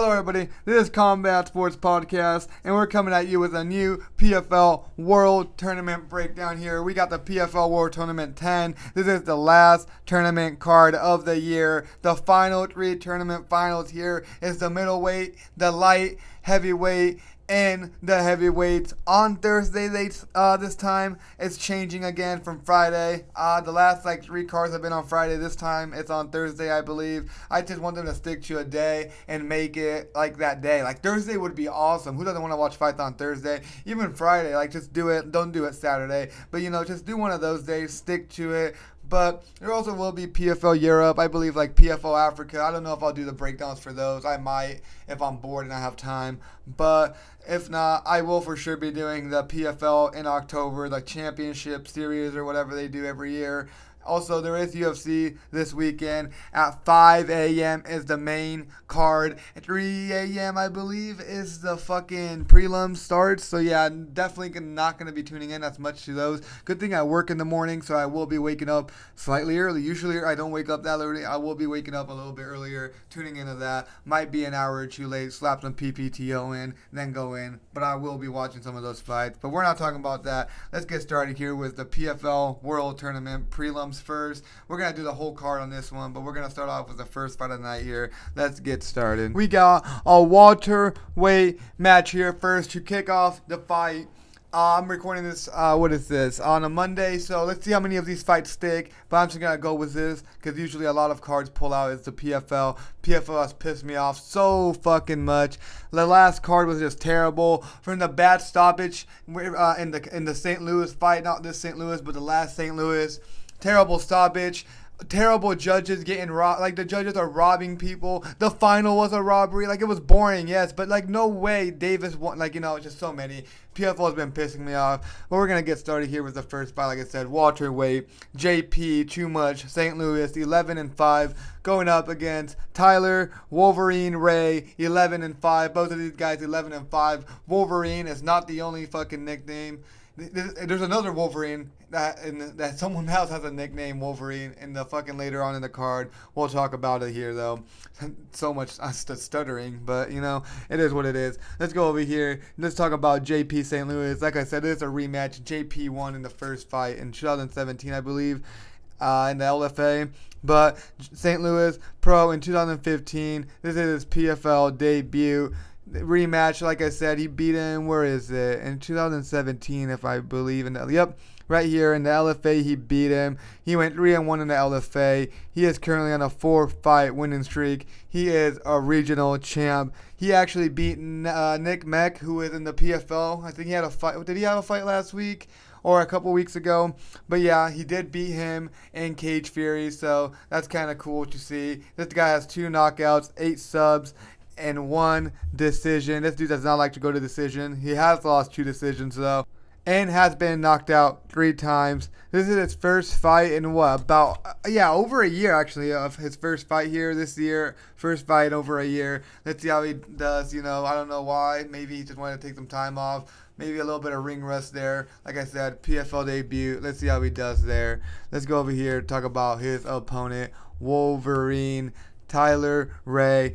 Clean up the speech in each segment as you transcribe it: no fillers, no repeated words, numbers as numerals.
Hello everybody, this is Combat Sports Podcast, and we're coming at you with a new PFL World Tournament breakdown here. We got the PFL World Tournament 10. This is the last tournament card of the year. The final three tournament finals here is the middleweight, the light, heavyweight, and the heavyweights on Thursday. This time it's changing again from Friday. The last three cards have been on Friday. This time it's on Thursday, I believe. I just want them to stick to a day and make it like that day. Like Thursday would be awesome. Who doesn't want to watch fights on Thursday? Even Friday, just do it. Don't do it Saturday. But just do one of those days. Stick to it. But there also will be PFL Europe, I believe, PFL Africa. I don't know if I'll do the breakdowns for those. I might if I'm bored and I have time. But if not, I will for sure be doing the PFL in October, the championship series or whatever they do every year. Also, there is UFC this weekend. At 5 a.m. is the main card. At 3 a.m., I believe, is the fucking prelims starts. So, yeah, I'm definitely not going to be tuning in as much to those. Good thing I work in the morning, so I will be waking up slightly early. Usually, I don't wake up that early. I will be waking up a little bit earlier, tuning into that. Might be an hour or two late, slap some PPTO in, then go in. But I will be watching some of those fights. But we're not talking about that. Let's get started here with the PFL World Tournament prelims first. We're going to do the whole card on this one, but we're going to start off with the first fight of the night here. Let's get started. We got a welterweight match here first to kick off the fight. I'm recording this, on a Monday, so let's see how many of these fights stick, but I'm just going to go with this, because usually a lot of cards pull out. It's the PFL. PFL has pissed me off so fucking much. The last card was just terrible. From the bad stoppage in the St. Louis fight, not this St. Louis, but the last St. Louis, terrible stoppage. Terrible judges getting robbed. The judges are robbing people. The final was a robbery. It was boring, yes, but no way Davis won. Just so many. PFL has been pissing me off. But we're going to get started here with the first fight. Like I said, welterweight, JP, too much, St. Louis, 11-5, going up against Tyler, Wolverine, Ray, 11-5. Both of these guys, 11-5. Wolverine is not the only fucking nickname. There's another Wolverine that someone else has a nickname Wolverine in the fucking later on in the card. We'll talk about it here though. So much stuttering, but it is what it is. Let's go over here. Let's talk about JP St. Louis. Like I said, it's a rematch. JP won in the first fight in 2017, I believe, in the LFA. But St. Louis pro in 2015. This is his PFL debut. Rematch, like I said, he beat him, where is it, in 2017, if I believe in that. Yep, right here in the LFA, he beat him. He went 3-1 in the LFA. He is currently on a 4-fight winning streak. He is a regional champ. He actually beat Nick Meck, who is in the PFL. I think he had a fight. Did he have a fight last week or a couple weeks ago? But yeah, he did beat him in Cage Fury, so that's kind of cool to see. This guy has 2 knockouts, 8 subs, and 1 decision. This dude does not like to go to decision. He has lost 2 decisions though, and has been knocked out 3 times. This is his first fight in over a year actually of his first fight here this year. First fight in over a year. Let's see how he does. I don't know why. Maybe he just wanted to take some time off. Maybe a little bit of ring rust there. Like I said, PFL debut. Let's see how he does there. Let's go over here and talk about his opponent, Wolverine. Tyler Ray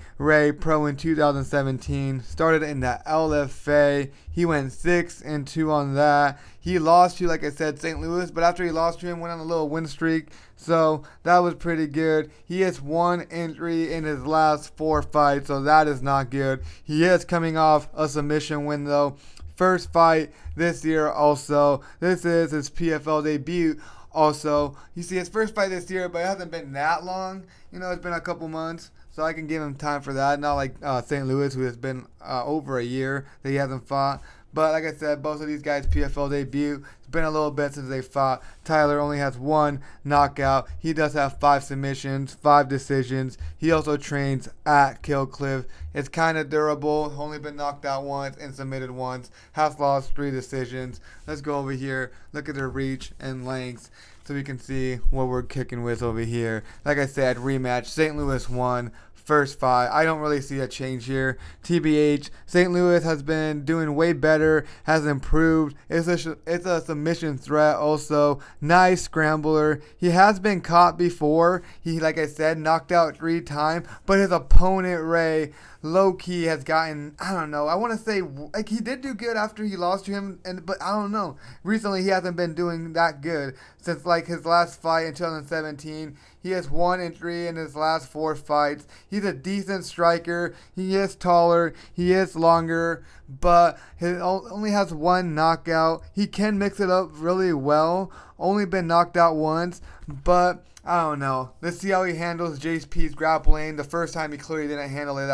pro in 2017, started in the LFA. He went 6-2 on that. He lost to, like I said, St. Louis, but after he lost to him, went on a little win streak, so that was pretty good. He is 1-3 in his last 4 fights, so that is not good. He is coming off a submission win though. First fight this year also. This is his PFL debut. Also, you see his first fight this year, but it hasn't been that long. It's been a couple months, so I can give him time for that. Not like St. Louis, who has been over a year that he hasn't fought. But like I said, both of these guys' PFL debut. It's been a little bit since they fought. Tyler only has 1 knockout. He does have 5 submissions, 5 decisions. He also trains at Kill Cliff. It's kind of durable. Only been knocked out once and submitted once. Has lost 3 decisions. Let's go over here. Look at their reach and length, so we can see what we're kicking with over here. Like I said, rematch. St. Louis won. First fight. I don't really see a change here. TBH, St. Louis has been doing way better, has improved. It's a submission threat also. Nice scrambler. He has been caught before. He, like I said, knocked out 3 times, but his opponent, Ray, low-key has gotten, I don't know, I want to say, like, he did do good after he lost to him, but I don't know. Recently, he hasn't been doing that good since, like, his last fight in 2017. He has 1-3 in his last 4 fights. He's a decent striker. He is taller. He is longer, but he only has 1 knockout. He can mix it up really well. Only been knocked out once, but I don't know. Let's see how he handles JP's grappling. The first time he clearly didn't handle it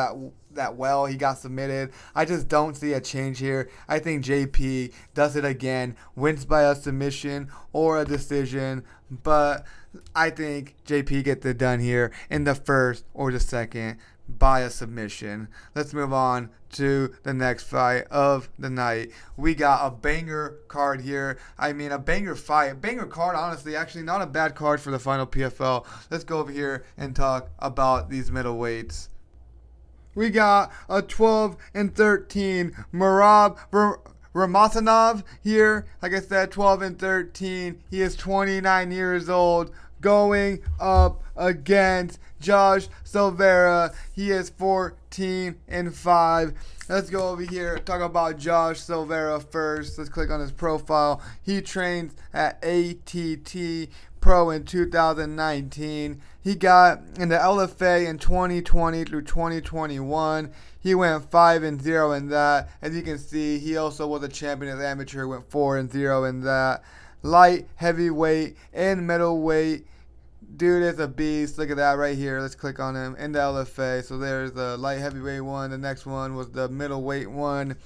that well. He got submitted. I just don't see a change here. I think JP does it again, wins by a submission or a decision, but I think JP gets it done here in the first or the second by a submission. Let's move on to the next fight of the night. We got a banger card here. I mean, a banger fight. A banger card, honestly. Actually, not a bad card for the final PFL. Let's go over here and talk about these middleweights. We got a 12-13 Ramazanov here. Like I said, 12-13. He is 29 years old, going up against Josh Silveira. He is 14-5. Let's go over here, talk about Josh Silveira first. Let's click on his profile. He trains at ATT Pro in 2019. He got in the LFA in 2020 through 2021. He went 5-0 in that. As you can see, he also was a champion as amateur, went 4-0 in that. Light, heavyweight, and middleweight. Dude is a beast. Look at that right here. Let's click on him in the LFA. So there's the light heavyweight one. The next one was the middleweight one.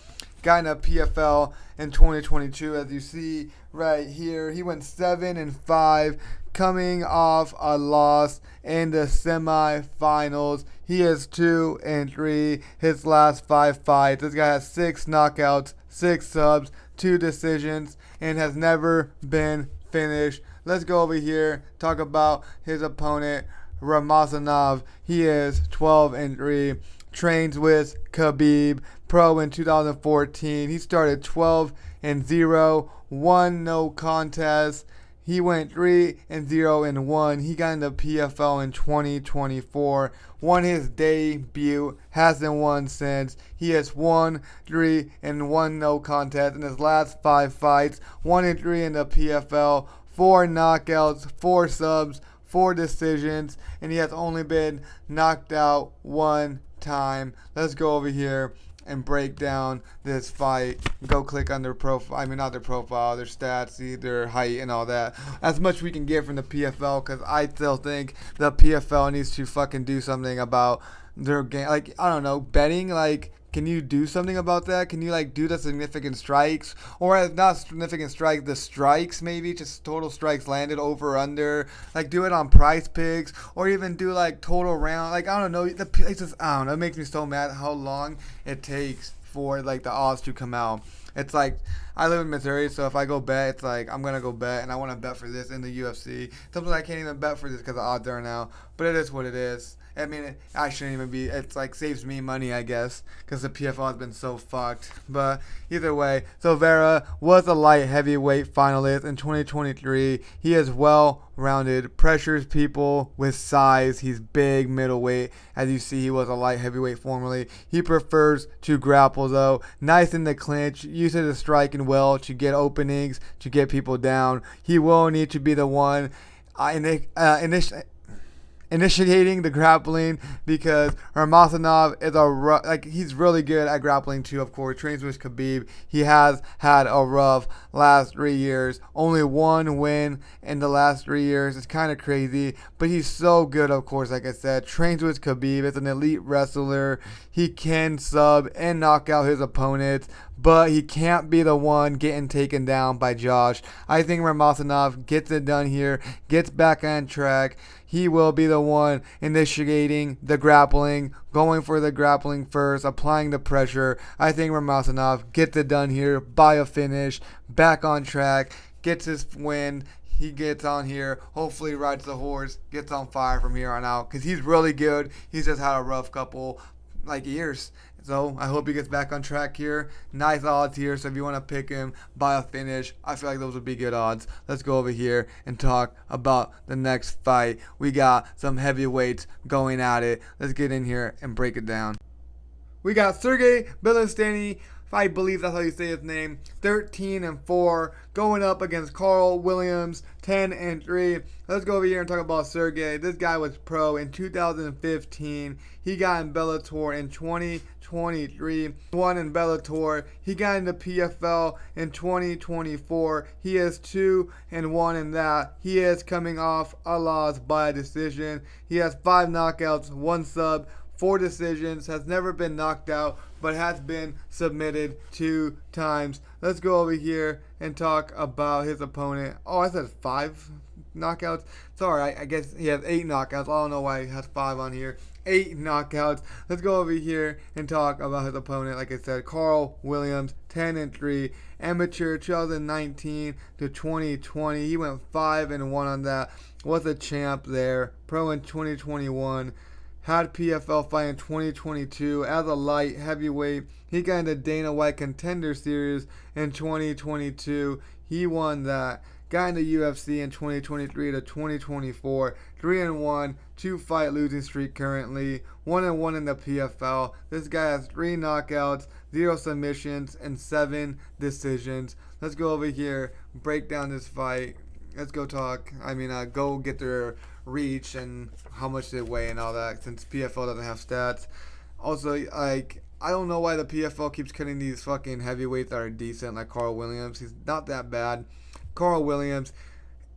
Got in a PFL in 2022, as you see right here. He went 7-5, coming off a loss in the semifinals. He is 2-3 his last 5 fights. This guy has 6 knockouts, 6 subs, 2 decisions, and has never been finished. Let's go over here, talk about his opponent, Ramazanov. He is 12-3, trains with Khabib, pro in 2014. He started 12-0, won no contest. He went 3-0-1. He got into PFL in 2024. Won his debut. Hasn't won since. He has 1-3-1 no contest in his last 5 fights. 1-3 in the PFL. 4 knockouts, 4 subs, 4 decisions, and he has only been knocked out 1 time. Let's go over here and break down this fight. Go click on their profile. I mean, not their profile, their stats, their height, and all that. As much we can get from the PFL, because I still think the PFL needs to fucking do something about their game. Like, I don't know, betting, like, can you do something about that? Can you, like, do the significant strikes? Or not significant strikes, the strikes maybe, just total strikes landed, over or under. Like, do it on price picks. Or even do, like, total round. Like, I don't know. It's just, I don't know. It makes me so mad how long it takes for, like, the odds to come out. It's like, I live in Missouri, so if I go bet, it's like, I'm going to go bet, and I want to bet for this in the UFC. Sometimes I can't even bet for this because the odds are now. But it is what it is. I mean, I shouldn't even be, it's like, saves me money, I guess, because the PFL has been so fucked. But either way, Silveira was a light heavyweight finalist in 2023. He is well-rounded, pressures people with size. He's big middleweight. As you see, he was a light heavyweight formerly. He prefers to grapple, though. Nice in the clinch, uses the striking well to get openings, to get people down. He will need to be the one initiating the grappling, because Ramazanov is he's really good at grappling too, of course. Trains with Khabib. He has had a rough last 3 years. Only 1 win in the last 3 years. It's kind of crazy, but he's so good, of course. Like I said, trains with Khabib. It's an elite wrestler. He can sub and knock out his opponents, but he can't be the one getting taken down by Josh. I think Ramazanov gets it done here, gets back on track. He will be the one initiating the grappling, going for the grappling first, applying the pressure. I think Ramazanov gets it done here by a finish, back on track, gets his win. He gets on here, hopefully rides the horse, gets on fire from here on out, because he's really good. He's just had a rough couple, years. So I hope he gets back on track here. Nice odds here. So if you want to pick him by a finish, I feel like those would be good odds. Let's go over here and talk about the next fight. We got some heavyweights going at it. Let's get in here and break it down. We got Sergey Bilostenniy, if I believe that's how you say his name, 13-4, going up against Carl Williams, 10-3. Let's go over here and talk about Sergey. This guy was pro in 2015. He got in Bellator in 2023. Won in Bellator. He got into PFL in 2024. He is 2-1 in that. He is coming off a loss by a decision. He has 5 knockouts, 1 sub, 4 decisions, has never been knocked out, but has been submitted 2 times. Let's go over here and talk about his opponent. Oh, I said 5 knockouts. Sorry, I guess he has 8 knockouts. I don't know why he has 5 on here. 8 knockouts. Let's go over here and talk about his opponent. Like I said, Carl Williams, 10-3. Amateur 2019 to 2020. He went 5-1 on that. Was a champ there. Pro in 2021. Had PFL fight in 2022 as a light heavyweight. He got into Dana White Contender Series in 2022. He won that. Got into UFC in 2023 to 2024. 3-1, 2-fight losing streak currently. 1-1 in the PFL. This guy has 3 knockouts, 0 submissions, and 7 decisions. Let's go over here, break down this fight. Let's go go get their reach and how much they weigh and all that, since PFL doesn't have stats. Also, I don't know why the PFL keeps cutting these fucking heavyweights that are decent, like Carl Williams. He's not that bad. Carl Williams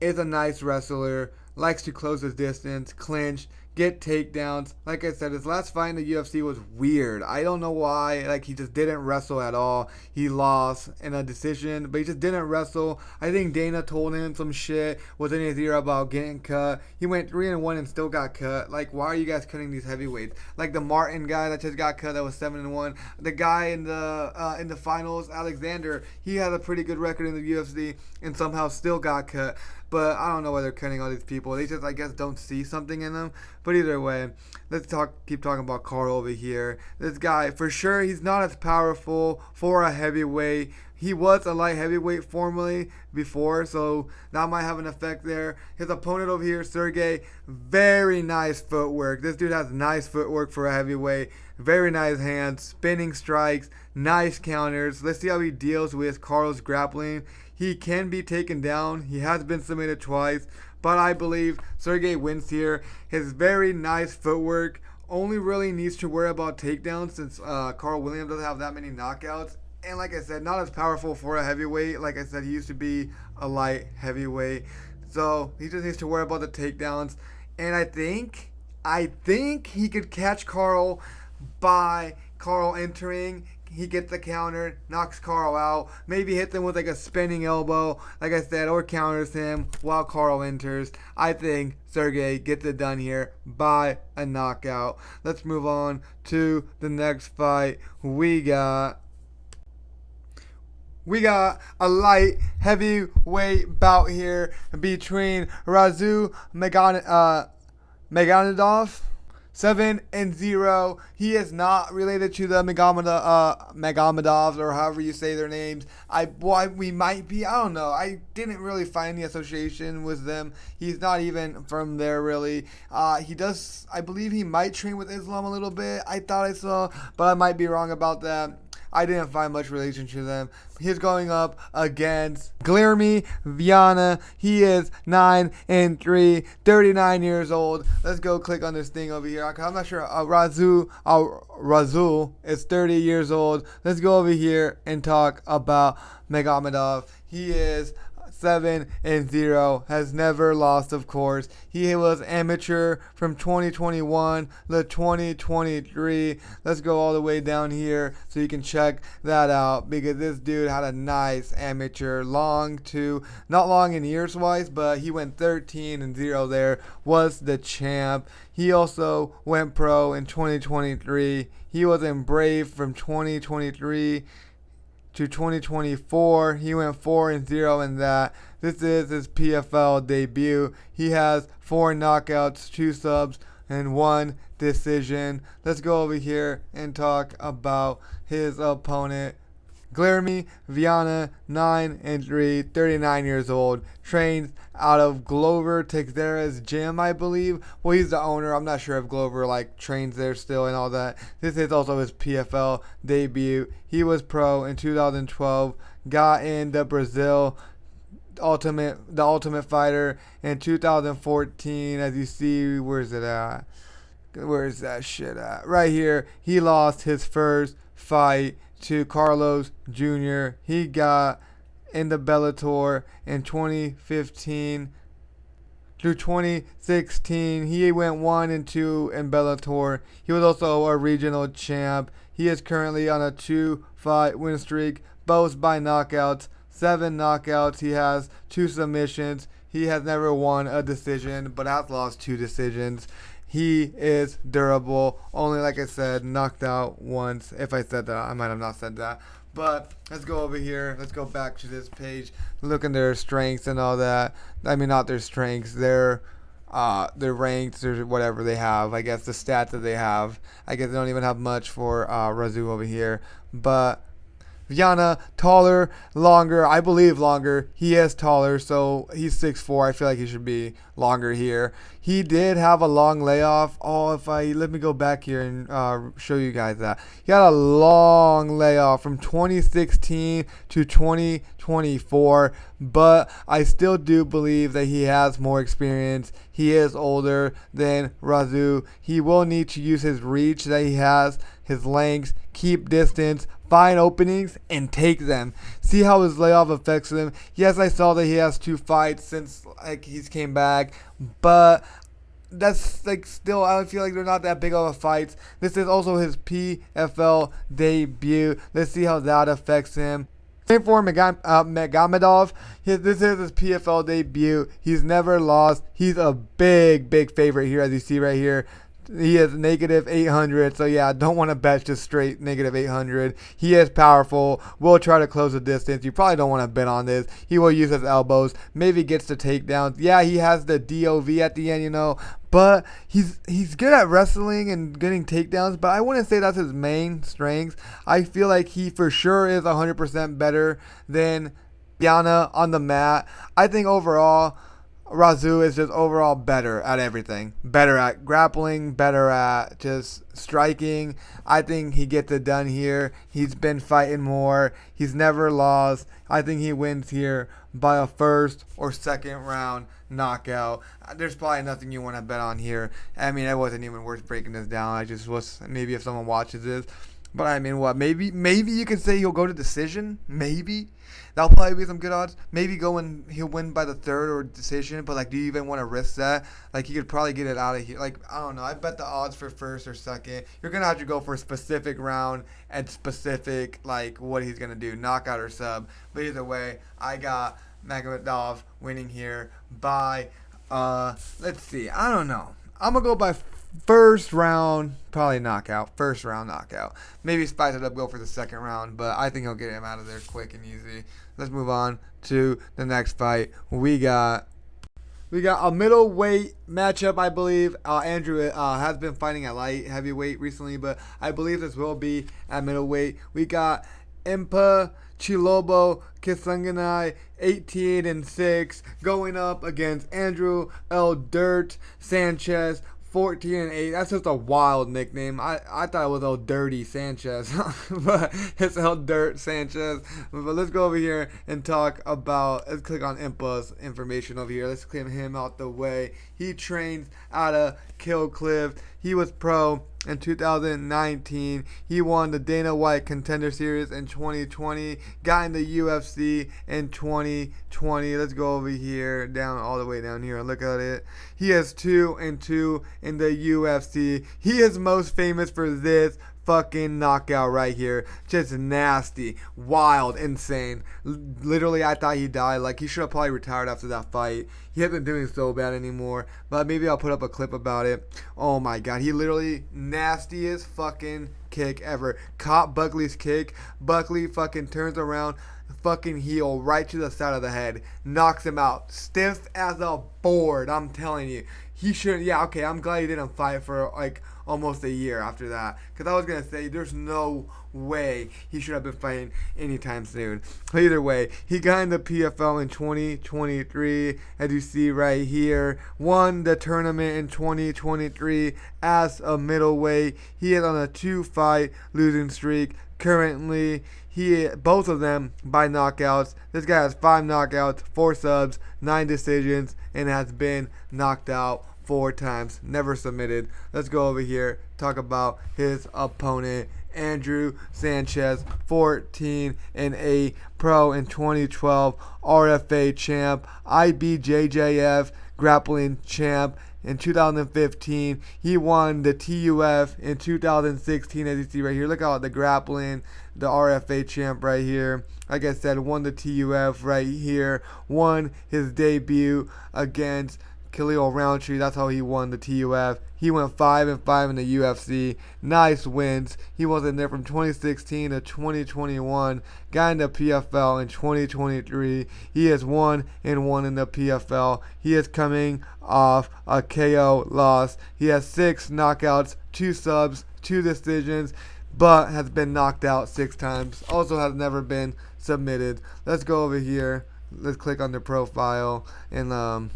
is a nice wrestler, likes to close his distance, clinch, get takedowns. Like I said, his last fight in the UFC was weird. I don't know why. He just didn't wrestle at all. He lost in a decision, but he just didn't wrestle. I think Dana told him some shit, was in his ear about getting cut. He went 3-1 and still got cut. Why are you guys cutting these heavyweights? The Martin guy that just got cut that was 7-1. The guy in the finals, Alexander, he had a pretty good record in the UFC and somehow still got cut. But I don't know why they're cutting all these people. They just, I guess, don't see something in them. But either way, let's keep talking about Carl over here. This guy, for sure, he's not as powerful for a heavyweight. He was a light heavyweight formerly before, so that might have an effect there. His opponent over here, Sergey, very nice footwork. This dude has nice footwork for a heavyweight. Very nice hands, spinning strikes, nice counters. Let's see how he deals with Carl's grappling. He can be taken down. He has been submitted twice, but I believe Sergey wins here. His very nice footwork only really needs to worry about takedowns, since Carl Williams doesn't have that many knockouts. And like I said, not as powerful for a heavyweight. Like I said, he used to be a light heavyweight. So he just needs to worry about the takedowns. And I think he could catch Carl by Carl entering. He gets the counter, knocks Carl out, maybe hits him with a spinning elbow, like I said, or counters him while Carl enters. I think Sergey gets it done here by a knockout. Let's move on to the next fight. We got a light heavyweight bout here between Magomedov, 7-0. He is not related to the Magomedovs, or however you say their names. We might be. I don't know. I didn't really find the association with them. He's not even from there, really. He does. I believe he might train with Islam a little bit. I thought I saw, but I might be wrong about that. I didn't find much relation to them. He's going up against Viana. He is 9-3, 39 years old. Let's go click on this thing over here. I'm not sure. Razul is 30 years old. Let's go over here and talk about Magomedov. He is 7-0, has never lost, of course. He was amateur from 2021 to 2023. Let's go all the way down here so you can check that out, because this dude had a nice amateur, not long in years wise, but he went 13-0 there, was the champ. He also went pro in 2023. He was in Brave from 2023 to 2024. He went 4-0 in that. This is his PFL debut. He has 4 knockouts, 2 subs, and 1 decision. Let's go over here and talk about his opponent, Guilherme Viana, 9-3, 39 years old, trains out of Glover Teixeira's gym, I believe. Well, he's the owner. I'm not sure if Glover trains there still and all that. This is also his PFL debut. He was pro in 2012, got into Brazil the Ultimate Fighter in 2014. As you see, where's it at? Where's that shit at? Right here. He lost his first fight to Carlos Jr. He got into Bellator in 2015 through 2016. He went 1-2 in Bellator. He was also a regional champ. He is currently on a 2-fight win streak, both by knockouts. 7 knockouts. He has 2 submissions. He has never won a decision, but has lost 2 decisions. He is durable. Only, like I said, knocked out once. If I said that, I might have not said that. But let's go over here. Let's go back to this page. Look at their strengths and all that. I mean, not their strengths. Their ranks or whatever they have. I guess the stats that they have. I guess they don't even have much for Razou over here. But Viana, taller, longer. I believe longer. He is taller, so he's 6'4". I feel like he should be longer here. He did have a long layoff. Let me go back here and show you guys that. He had a long layoff from 2016 to 2024, but I still do believe that he has more experience. He is older than Razou. He will need to use his reach that he has, his length, keep distance, find openings, and take them. See how his layoff affects him. Yes, I saw that he has 2 fights since he's came back, but that's still, I feel like they're not that big of a fights. This is also his PFL debut. Let's see how that affects him. Same for Magomedov. This is his PFL debut. He's never lost. He's a big favorite here, as you see right here. He is -800, so yeah, don't want to bet just straight -800. He is powerful, will try to close the distance. You probably don't want to bet on this. He will use his elbows, maybe gets the takedowns. Yeah, he has the DOV at the end, but he's good at wrestling and getting takedowns, but I wouldn't say that's his main strength. I feel like he for sure is 100% better than Viana on the mat. I think overall, Razou is just overall better at everything. Better at grappling, better at just striking. I think he gets it done here. He's been fighting more. He's never lost. I think he wins here by a first or second round knockout. There's probably nothing you want to bet on here. I mean, it wasn't even worth breaking this down. I just was, maybe if someone watches this. But I mean, what? Maybe you could say he'll go to decision. Maybe. That'll probably be some good odds. Maybe he'll win by the third or decision. But do you even want to risk that? He could probably get it out of here. I don't know. I bet the odds for first or second. You're gonna have to go for a specific round and specific what he's gonna do, knockout or sub. But either way, I got Magomedov winning here by let's see. I don't know. I'm gonna go by first round, probably knockout. First round knockout. Maybe spice it up, go for the second round, but I think he'll get him out of there quick and easy. Let's move on to the next fight. We got a middleweight matchup, I believe. Andrew has been fighting at light heavyweight recently, but I believe this will be at middleweight. We got Impa Chilobo Kasanganay, 18-6, going up against Andrew El Dirt Sanchez, 14-8. That's just a wild nickname. I thought it was El Dirty Sanchez, but it's El Dirt Sanchez. But let's go over here and talk about. Let's click on Impa's information over here. Let's clear him out the way. He trains out of Kill Cliff. He was pro in 2019. He won the Dana White Contender Series in 2020. Got in the UFC in 2020. Let's go over here, down all the way down here and look at it. He is 2-2 in the UFC. He is most famous for this fucking knockout right here. Just nasty, wild, insane. Literally, I thought he died. He should have probably retired after that fight. He hasn't doing so bad anymore. But maybe I'll put up a clip about it. Oh my god, he literally nastiest fucking kick ever. Caught Buckley's kick. Buckley fucking turns around, fucking heel right to the side of the head. Knocks him out. Stiff as a board, I'm telling you. he should. Yeah, okay. I'm glad he didn't fight for like almost a year after that, because I was gonna say there's no way he should have been fighting anytime soon. But either way, he got in the PFL in 2023, as you see right here. Won the tournament in 2023 as a middleweight. He is on a 2-fight losing streak currently. Both of them by knockouts. This guy has 5 knockouts, 4 subs, 9 decisions, and has been knocked out 4 times. Never submitted. Let's go over here, talk about his opponent, Andrew Sanchez, 14-8, pro in 2012, RFA champ, IBJJF grappling champ. In 2015, he won the TUF. In 2016, as you see right here, look at the grappling, the RFA champ right here. Like I said, won the TUF right here. Won his debut against Khalil Roundtree. That's how he won the TUF. He went 5-5 in the UFC. Nice wins. He was in there from 2016 to 2021. Got in the PFL in 2023. He is 1-1 in the PFL. He is coming off a KO loss. He has 6 knockouts, 2 subs, 2 decisions, but has been knocked out 6 times. Also has never been submitted. Let's go over here. Let's click on their profile and I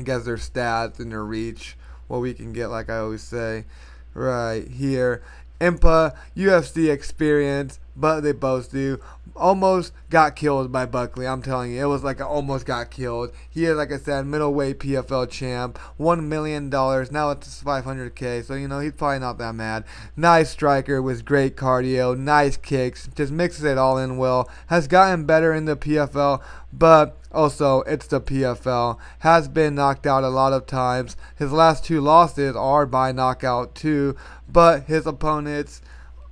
guess their stats and their reach, what we can get, like I always say, right here. Impa, UFC experience, but they both do. Almost got killed by Buckley, I'm telling you. It was like almost got killed. He is, like I said, middleweight PFL champ. $1 million. Now it's $500K, so, he's probably not that mad. Nice striker with great cardio, nice kicks, just mixes it all in well. Has gotten better in the PFL, but also it's the PFL. Has been knocked out a lot of times. His last 2 losses are by knockout too, but his opponent,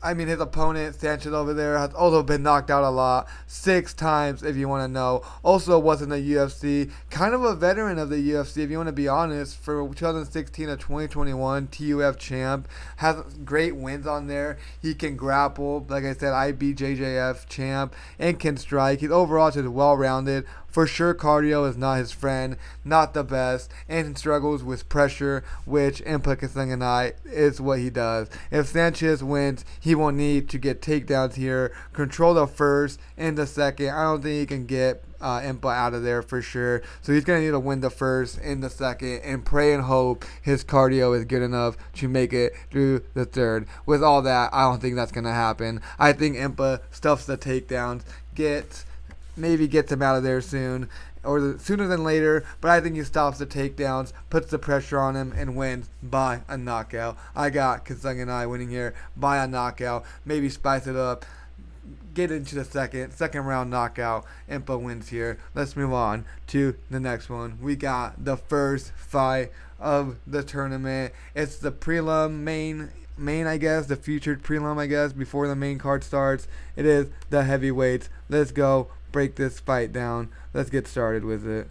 Sanchez over there, has also been knocked out a lot. 6 times, if you want to know. Also was in the UFC. Kind of a veteran of the UFC, if you want to be honest. For 2016 to 2021, TUF champ. Has great wins on there. He can grapple. Like I said, IBJJF champ. And can strike. He's overall just well-rounded. For sure, cardio is not his friend, not the best, and struggles with pressure, which in Kasanganay is what he does. If Sanchez wins, he won't need to get takedowns here, control the first and the second. I don't think he can get Impa out of there for sure. So he's going to need to win the first and the second and pray and hope his cardio is good enough to make it through the third. With all that, I don't think that's going to happen. I think Impa stuffs the takedowns, maybe gets him out of there soon, or sooner than later, but I think he stops the takedowns, puts the pressure on him, and wins by a knockout. I got Kasanganay winning here by a knockout. Maybe spice it up, get into the second round knockout. Impa wins here. Let's move on to the next one. We got the first fight of the tournament. It's the prelim main, I guess, the featured prelim, I guess, before the main card starts. It is the heavyweights. Let's go break this fight down. Let's get started with it.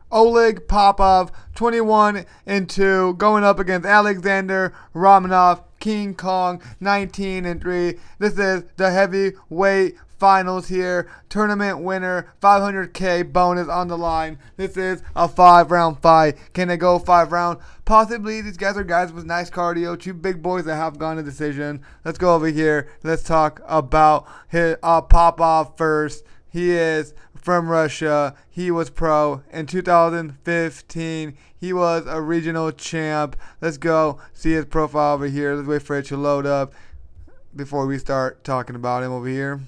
Oleg Popov, 21-2, going up against Alexander Romanov, King Kong, 19-3. This is the heavyweight finals here. Tournament winner, $500K bonus on the line. This is a 5-round fight. Can they go 5-round? Possibly. These guys are guys with nice cardio. 2 big boys that have gone to decision. Let's go over here. Let's talk about Popov first. He is from Russia. He was pro in 2015. He was a regional champ. Let's go see his profile over here. Let's wait for it to load up before we start talking about him over here.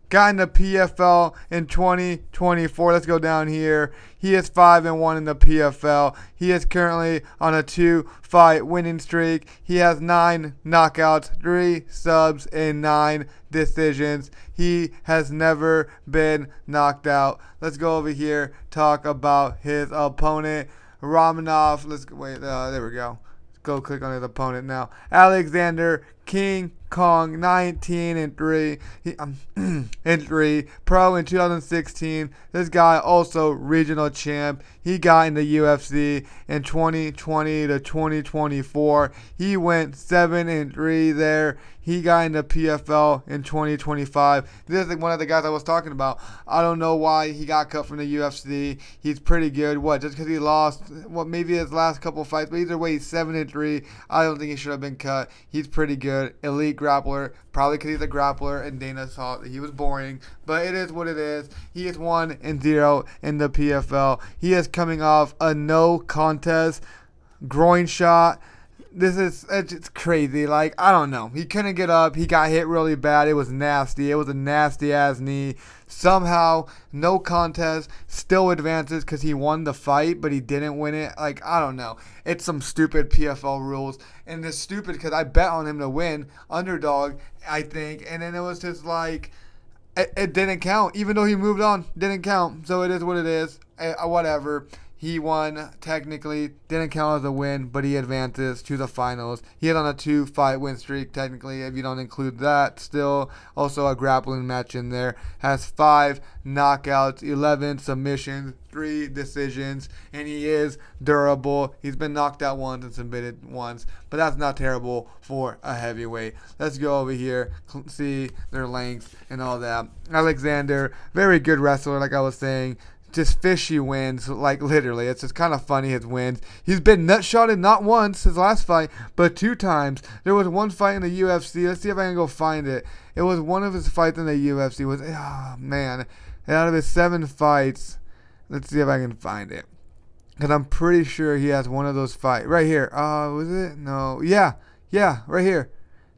Got in the PFL in 2024. Let's go down here. He is 5-1 in the PFL. He is currently on a 2-fight winning streak. He has 9 knockouts, 3 subs, and 9 decisions. He has never been knocked out. Let's go over here, talk about his opponent, Romanov. There we go. Go click on his opponent now. Alexander King Kong, 19-3. In 3, pro in 2016. This guy also regional champ. he got in the UFC in 2020 to 2024. He went 7-3 there. He got into PFL in 2025. This is one of the guys I was talking about. I don't know why he got cut from the UFC. He's pretty good. What? Just because he lost, maybe his last couple fights. But either way, he's 7-3. I don't think he should have been cut. He's pretty good. Elite grappler. Probably because he's a grappler and Dana thought that he was boring. But it is what it is. He is 1-0 in the PFL. He is coming off a no contest groin shot. It's crazy. Like, I don't know. He couldn't get up. He got hit really bad. It was nasty. It was a nasty-ass knee. Somehow, no contest, still advances because he won the fight, but he didn't win it. Like, I don't know. It's some stupid PFL rules. And it's stupid because I bet on him to win. Underdog, I think. And then it was just like, it didn't count. Even though he moved on, didn't count. So it is what it is. Whatever. He won, technically, didn't count as a win, but he advances to the finals. He is on a 2-fight win streak, technically, if you don't include that. Still, also a grappling match in there. Has 5 knockouts, 11 submissions, 3 decisions, and he is durable. He's been knocked out once and submitted once, but that's not terrible for a heavyweight. Let's go over here, see their length and all that. Alexander, very good wrestler, like I was saying. Just fishy wins, like literally. It's just kind of funny, his wins. He's been nutshotted not once, his last fight, but 2 times. There was one fight in the UFC. Let's see if I can go find it. It was one of his fights in the UFC. Out of his 7 fights, let's see if I can find it. Because I'm pretty sure he has one of those fights. Right here. Was it? No. Yeah, right here.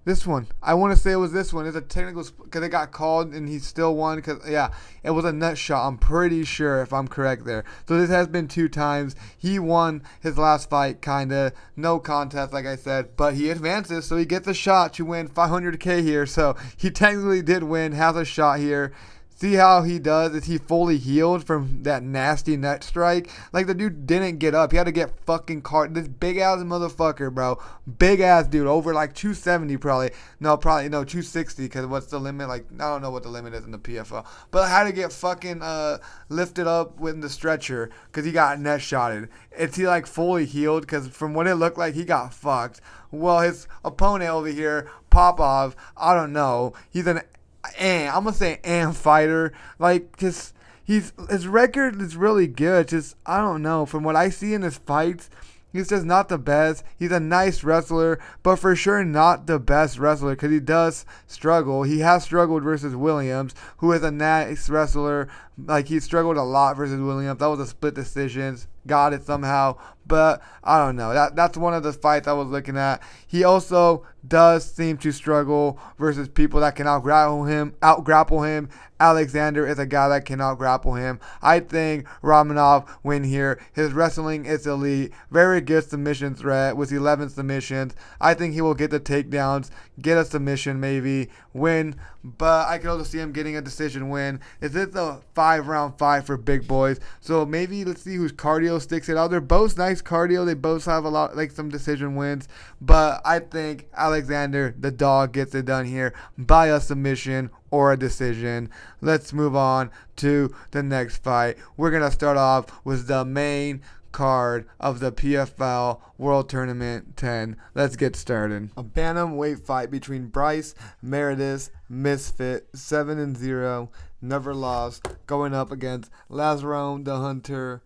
This one. I want to say it was this one. It's a technical, because it got called and he still won. Because, yeah, it was a nut shot. I'm pretty sure if I'm correct there. So this has been 2 times. He won his last fight, kind of. No contest, like I said. But he advances, so he gets a shot to win $500K here. So he technically did win, has a shot here. See how he does? Is he fully healed from that nasty nut strike? Like, the dude didn't get up. He had to get fucking caught. This big-ass motherfucker, bro. Big-ass dude. Over, like, 270 probably. No, 260, because what's the limit? Like, I don't know what the limit is in the PFL. But I had to get fucking lifted up with the stretcher because he got net shotted. Is he, like, fully healed? Because from what it looked like, he got fucked. Well, his opponent over here, Popov, I don't know. He's I'm gonna say fighter. Like, just his record is really good. Just, I don't know. From what I see in his fights, he's just not the best. He's a nice wrestler, but for sure not the best wrestler because he does struggle. He has struggled versus Williams, who is a nice wrestler. Like, he struggled a lot versus Williams. That was a split decision. Got it somehow. But I don't know. That's one of the fights I was looking at. He also does seem to struggle versus people that can out-grapple him. Alexander is a guy that can out-grapple him. I think Romanov win here. His wrestling is elite. Very good submission threat with 11 submissions. I think he will get the takedowns, get a submission maybe, win. But I could also see him getting a decision win. Is this a 5-round fight for big boys? So maybe let's see whose cardio sticks it out. They're both nice cardio. They both have a lot, like, some decision wins. But I think Alexander, the dog, gets it done here by a submission or a decision. Let's move on to the next fight. We're going to start off with the main card of the PFL World Tournament 10. Let's get started. A bantamweight fight between Bryce Meredith, Misfit, 7-0, never lost, going up against Lazaro the Hunter,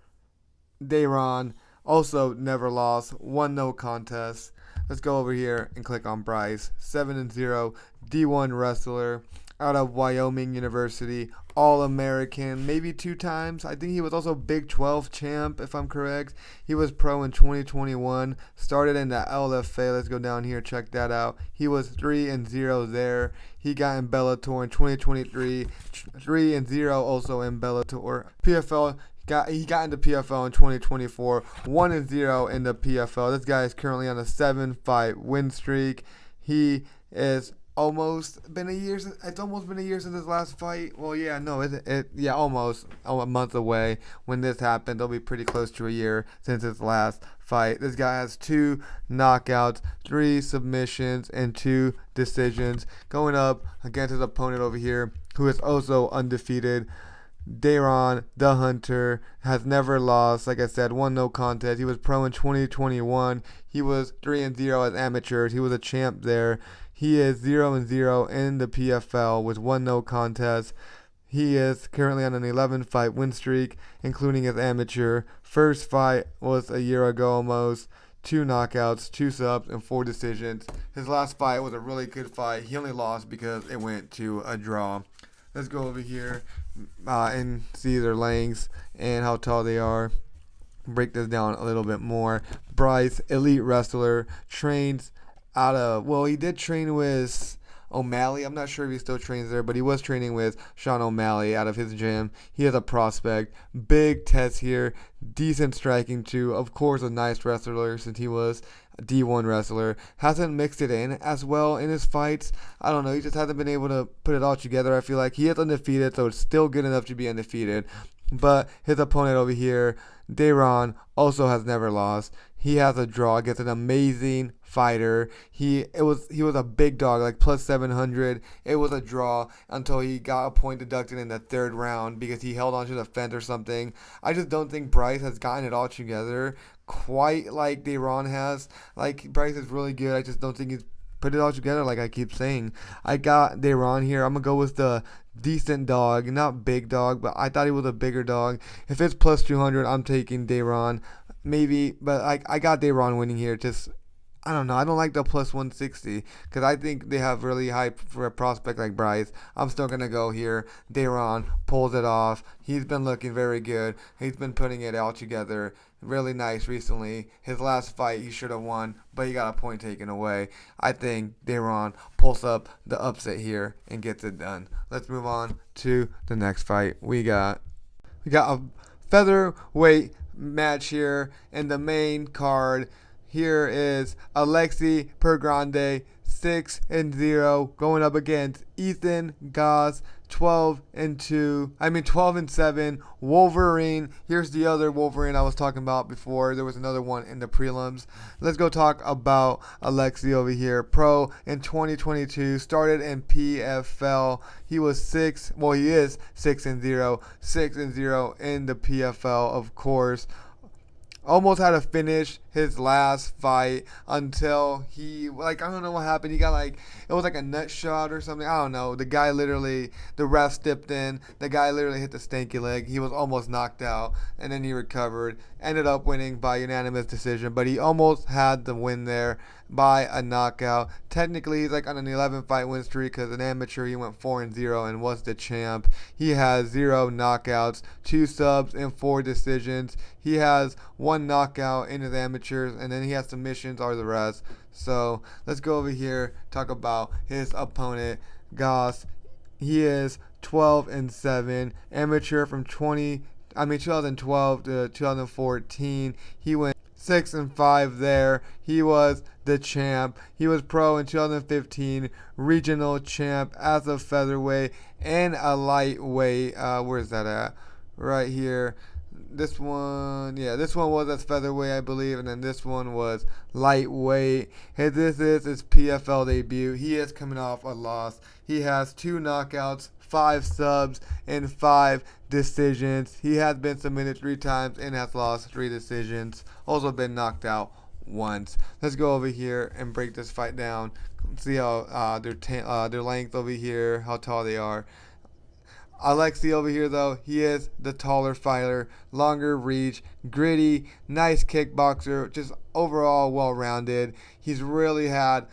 Dayron, also never lost, won no contest. Let's go over here and click on Bryce, 7-0, D1 wrestler out of Wyoming University, All-American, maybe 2 times. I think he was also Big 12 champ, if I'm correct. He was pro in 2021, started in the LFA. Let's go down here, check that out. He was 3-0 there. He got in Bellator in 2023, 3-0 also in Bellator. PFL, he got into PFL in 2024, 1-0 in the PFL. This guy is currently on a 7-fight win streak. He is almost been a year. It's almost been a year since his last fight. Well, yeah, no, almost a month away when this happened. It'll be pretty close to a year since his last fight. This guy has 2 knockouts, 3 submissions, and 2 decisions. Going up against his opponent over here, who is also undefeated. Dayron, the Hunter, has never lost. Like I said, won no contest. He was pro in 2021. He was 3-0 as amateurs. He was a champ there. He is 0-0 in the PFL with one no contest. He is currently on an 11-fight win streak, including his amateur. First fight was a year ago almost. 2 knockouts, 2 subs, and 4 decisions. His last fight was a really good fight. He only lost because it went to a draw. Let's go over here and see their lengths and how tall they are. Break this down a little bit more. Bryce, elite wrestler, trains out of, well, he did train with O'Malley. I'm not sure if he still trains there, but he was training with Sean O'Malley out of his gym. He is a prospect. Big test here. Decent striking too. Of course, a nice wrestler since he was a D1 wrestler. Hasn't mixed it in as well in his fights. I don't know. He just hasn't been able to put it all together. I feel like he is undefeated, so it's still good enough to be undefeated. But his opponent over here, Dayron, also has never lost. He has a draw against an amazing fighter. He was a big dog, like plus 700. It was a draw until he got a point deducted in the 3rd round because he held onto the fence or something. I just don't think Bryce has gotten it all together quite like Dayron has. Like, Bryce is really good. I just don't think he's put it all together like I keep saying. I got Dayron here. I'm going to go with the decent dog, not big dog, but I thought he was a bigger dog. If it's plus 200, I'm taking Dayron. Maybe, but I got Dayron winning here. Just, I don't know. I don't like the plus 160 because I think they have really high for a prospect like Bryce. I'm still going to go here. Dayron pulls it off. He's been looking very good. He's been putting it all together. Really nice recently. His last fight he should have won, but he got a point taken away. I think Dayron pulls up the upset here and gets it done. Let's move on to the next fight. We got a featherweight match here in the main card. Here is Alexei Prergande, 6-0, going up against Ethan Goss, 12-7. Wolverine. Here's the other Wolverine I was talking about before. There was another one in the prelims. Let's go talk about Alexei over here. Pro in 2022, started in PFL. He is 6-0, 6-0 in the PFL, of course. Almost had to finish his last fight until he, I don't know what happened. He got it was like a nut shot or something. I don't know. The ref stepped in. The guy literally hit the stanky leg. He was almost knocked out, and then he recovered. Ended up winning by unanimous decision, but he almost had the win there by a knockout. Technically, he's on an 11-fight win streak because an amateur he went 4-0 and was the champ. He has 0 knockouts, 2 subs, and 4 decisions. He has 1 knockout in his amateurs, and then he has submissions or the rest. So let's go over here, talk about his opponent, Goss. He is 12-7, amateur from 2012 to 2014. He went 6-5 there. He was the champ. He was pro in 2015, regional champ as a featherweight and a lightweight. Where's that at? Right here. This one was as featherweight, I believe, and then this one was lightweight. This is his PFL debut. He is coming off a loss. He has 2 knockouts, 5 subs, and 5 decisions. He has been submitted 3 times and has lost 3 decisions. Also been knocked out once. Let's go over here and break this fight down. See how their length over here, how tall they are. Alexei over here, though, he is the taller fighter, longer reach, gritty, nice kickboxer, just overall well-rounded. He hasn't really had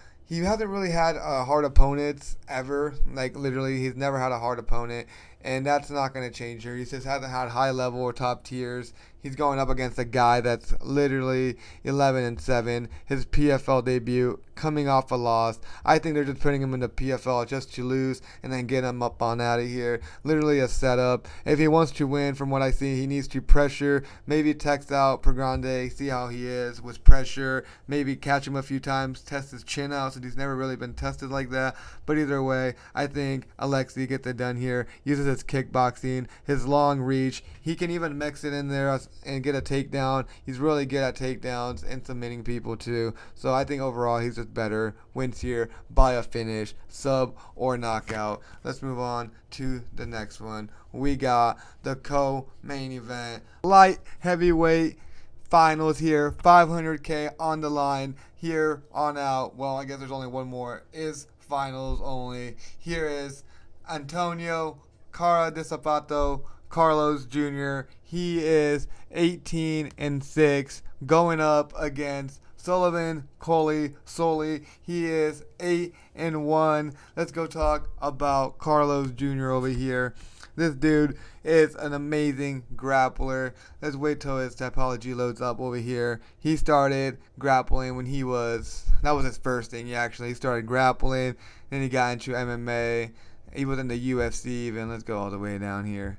hard opponents ever. Literally, he's never had a hard opponent, and that's not going to change here. He just hasn't had high level or top tiers. He's going up against a guy that's literally 11-7. His PFL debut, coming off a loss. I think they're just putting him in the PFL just to lose and then get him up on out of here. Literally a setup. If he wants to win, from what I see, he needs to pressure. Maybe text out Prergande, see how he is with pressure. Maybe catch him a few times, test his chin out since he's never really been tested like that. But either way, I think Alexei gets it done here. Uses his kickboxing, his long reach. He can even mix it in there and get a takedown. He's really good at takedowns and submitting people too. So I think overall he's just better. Wins here by a finish, sub, or knockout. Let's move on to the next one. We got the co-main event. Light heavyweight finals here. 500K on the line here on out. Well, I guess there's only one more. Is finals only. Here is Antonio Cara de Zapato Carlos Jr. He is 18-6 going up against Sullivan Cauley Soley. He is 8-1. Let's go talk about Carlos Jr. over here. This dude is an amazing grappler. Let's wait till his typology loads up over here. He started grappling when that was his first thing. He started grappling, then he got into MMA. He was in the UFC even. Let's go all the way down here.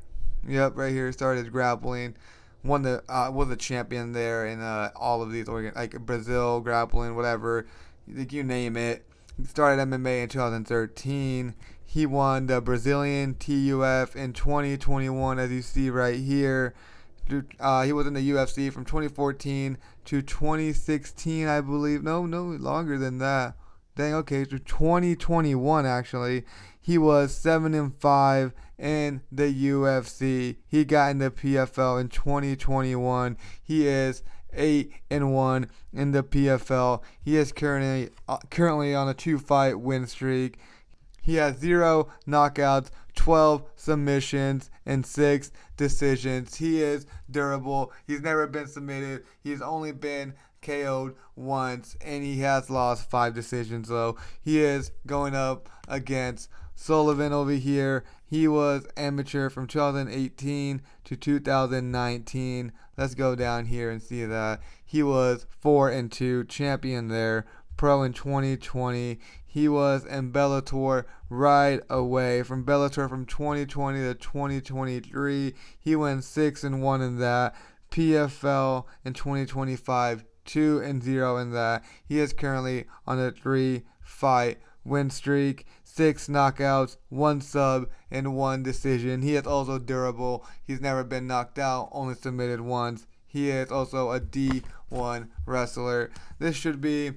Yep, right here, started grappling. Was a champion there in all of these like Brazil grappling, whatever, you name it. He started MMA in 2013. He won the Brazilian TUF in 2021, as you see right here. He was in the UFC from 2014 to 2016, I believe. No, longer than that. Dang, okay, to 2021 actually. He was 7-5 in the UFC. He got in the PFL in 2021. He is 8-1 in the PFL. He is currently on a 2-fight win streak. He has 0 knockouts, 12 submissions, and 6 decisions. He is durable. He's never been submitted. He's only been KO'd once, and he has lost 5 decisions, though. He is going up against Sullivan over here. He was amateur from 2018 to 2019. Let's go down here and see that. He was 4-2, champion there, pro in 2020. He was in Bellator right away. From Bellator from 2020 to 2023, he went 6-1 in that. PFL in 2025, 2-0 in that. He is currently on a 3-fight win streak, 6 knockouts, 1 sub, and 1 decision. He is also durable. He's never been knocked out, only submitted once. He is also a D1 wrestler. This should be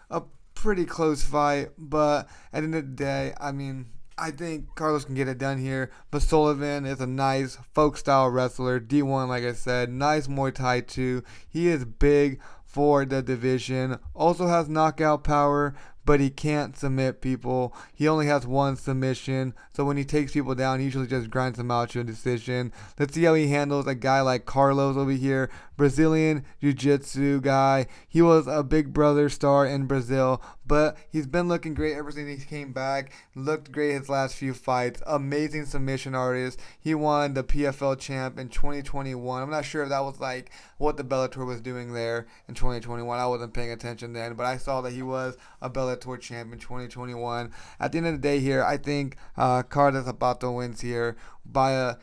a pretty close fight, but at the end of the day, I think Carlos can get it done here, but Sullivan is a nice folk-style wrestler, D1 like I said, nice Muay Thai too. He is big for the division, also has knockout power, but he can't submit people. He only has 1 submission, so when he takes people down, he usually just grinds them out to a decision. Let's see how he handles a guy like Carlos over here, Brazilian Jiu-Jitsu guy. He was a Big Brother star in Brazil, but he's been looking great ever since he came back. Looked great his last few fights. Amazing submission artist. He won the PFL champ in 2021. I'm not sure if that was like what the Bellator was doing there in 2021. I wasn't paying attention then, but I saw that he was a Bellator champ in 2021. At the end of the day here, I think Cara de Zapato wins here by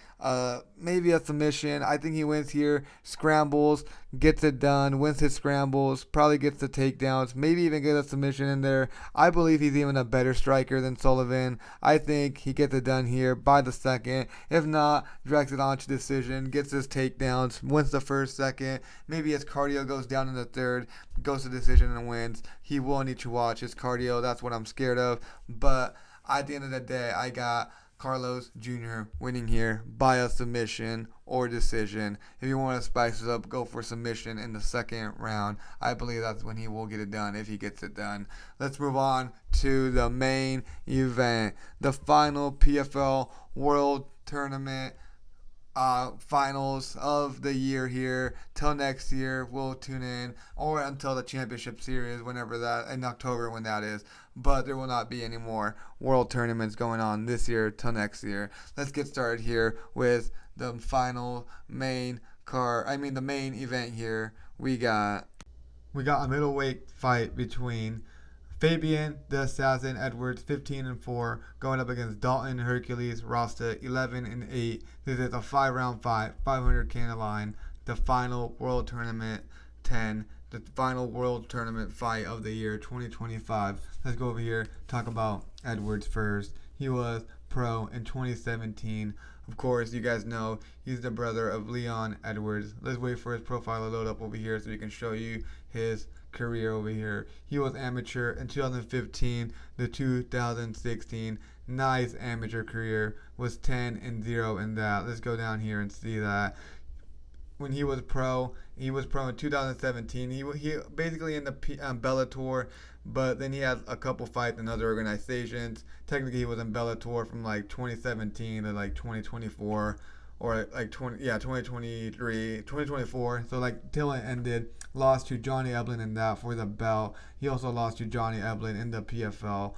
maybe a submission. I think he wins here, scrambles, gets it done, wins his scrambles, probably gets the takedowns, maybe even get a submission in there. I believe he's even a better striker than Sullivan. I think he gets it done here by the second. If not, drags it on to decision, gets his takedowns, wins the first, second. Maybe his cardio goes down in the third, goes to decision and wins. He will need to watch his cardio. That's what I'm scared of. But at the end of the day, I got Carlos Jr. winning here by a submission or decision. If you want to spice it up, go for submission in the second round. I believe that's when he will get it done, if he gets it done. Let's move on to the main event, the final PFL World Tournament finals of the year here. Till next year, we'll tune in, or until the championship series, whenever that, in October when that is. But there will not be any more world tournaments going on this year till next year. Let's get started here with the final main the main event here. We got a middleweight fight between Fabian the Assassin Edwards, 15-4, going up against Dalton Hercules Rosta, 11-8. This is a 5-round fight, 500K in the line. The final World Tournament 10, the final World Tournament fight of the year 2025. Let's go over here, talk about Edwards first. He was pro in 2017, Of course, you guys know he's the brother of Leon Edwards. Let's wait for his profile to load up over here so we can show you his career over here. He was amateur in 2015 to 2016. Nice amateur career. Was 10-0 in that. Let's go down here and see that. When he was pro in 2017. He basically in the Bellator, but then he had a couple fights in other organizations. Technically, he was in Bellator from like 2017 to like 2024, or like 2024. So like till it ended, lost to Johnny Eblen in that for the belt. He also lost to Johnny Eblen in the PFL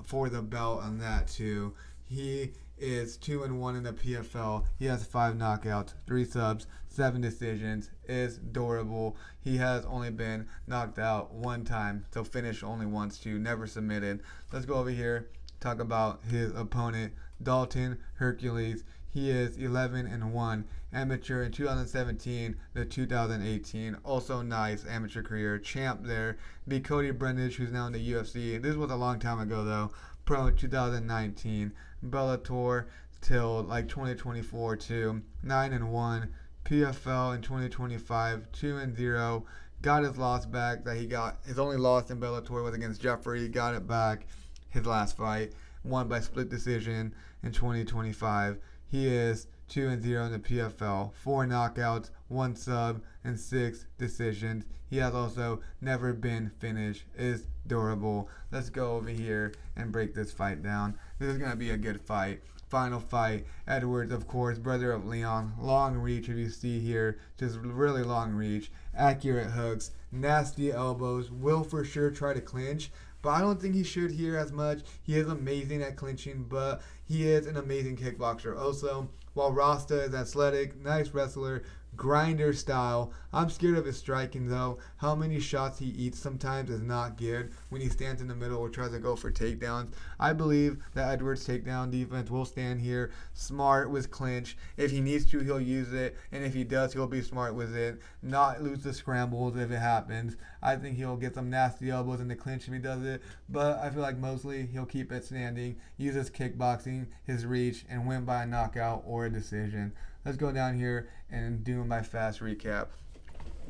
for the belt on that too. He is 2-1 in the PFL. He has 5 knockouts, 3 subs, 7 decisions. Is durable. He has only been knocked out 1 time, so finished only once too. Never submitted. Let's go over here. Talk about his opponent, Dalton Hercules. He is 11-1, amateur in 2017 to 2018. Also nice amateur career. Champ there. Beat Cody Brundage, who's now in the UFC. This was a long time ago though. Pro in 2019. Bellator till like 2024 too. 9-1. PFL in 2025. 2-0. Got his loss back that he got. His only loss in Bellator was against Jeffrey. Got it back. His last fight. Won by split decision in 2025. He is 2-0 in the PFL, 4 knockouts, 1 sub, and 6 decisions. He has also never been finished. Is durable. Let's go over here and break this fight down. This is going to be a good fight. Final fight. Edwards, of course, brother of Leon. Long reach, if you see here. Just really long reach. Accurate hooks. Nasty elbows. Will for sure try to clinch, but I don't think he should here as much. He is amazing at clinching, but he is an amazing kickboxer also. While Rosta is athletic, nice wrestler, grinder style. I'm scared of his striking though. How many shots he eats sometimes is not good when he stands in the middle or tries to go for takedowns. I believe that Edwards' takedown defense will stand here. Smart with clinch. If he needs to, he'll use it. And if he does, he'll be smart with it. Not lose the scrambles if it happens. I think he'll get some nasty elbows in the clinch if he does it. But I feel like mostly he'll keep it standing, use his kickboxing, his reach, and win by a knockout or a decision. Let's go down here and do my fast recap.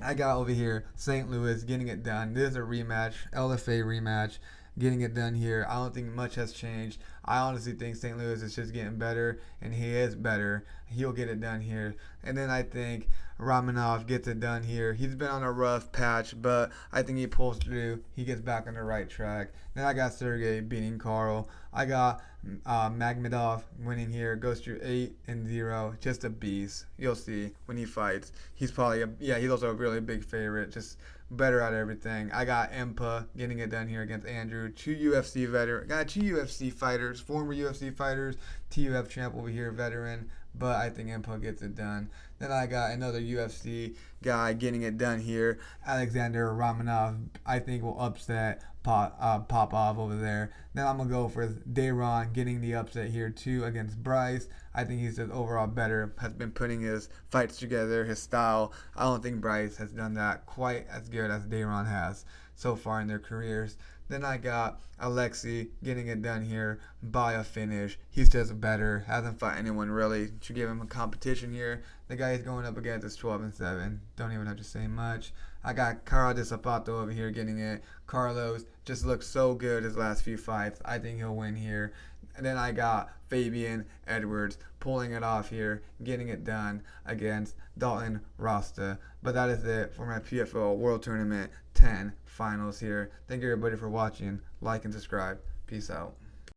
I got over here St. Louis getting it done. This is a rematch, LFA rematch, getting it done here. I don't think much has changed. I honestly think St. Louis is just getting better, and he is better. He'll get it done here. And then I think Romanov gets it done here. He's been on a rough patch, but I think he pulls through. He gets back on the right track. Then I got Sergey beating Carl. I got Magomedov winning here. Goes through 8-0. Just a beast. You'll see when he fights. He's probably he's also a really big favorite. Just better at everything. I got Impa getting it done here against Andrew. 2 UFC veterans. Got 2 UFC fighters, former UFC fighters. TUF champ over here, veteran. But I think Impa gets it done. Then I got another UFC guy getting it done here. Alexander Romanov, I think, will upset Popov over there. Then I'm going to go for Dayron getting the upset here too against Bryce. I think he's just overall better. Has been putting his fights together, his style. I don't think Bryce has done that quite as good as Dayron has so far in their careers. Then I got Alexei getting it done here by a finish. He's just better. Hasn't fought anyone really to give him a competition here. The guy he's going up against is 12-7. Don't even have to say much. I got Cara de Zapato over here getting it. Carlos just looks so good his last few fights. I think he'll win here. And then I got Fabian Edwards pulling it off here, getting it done against Dalton Rosta. But that is it for my PFL World Tournament 10 finals here. Thank you everybody for watching. Like and subscribe. Peace out.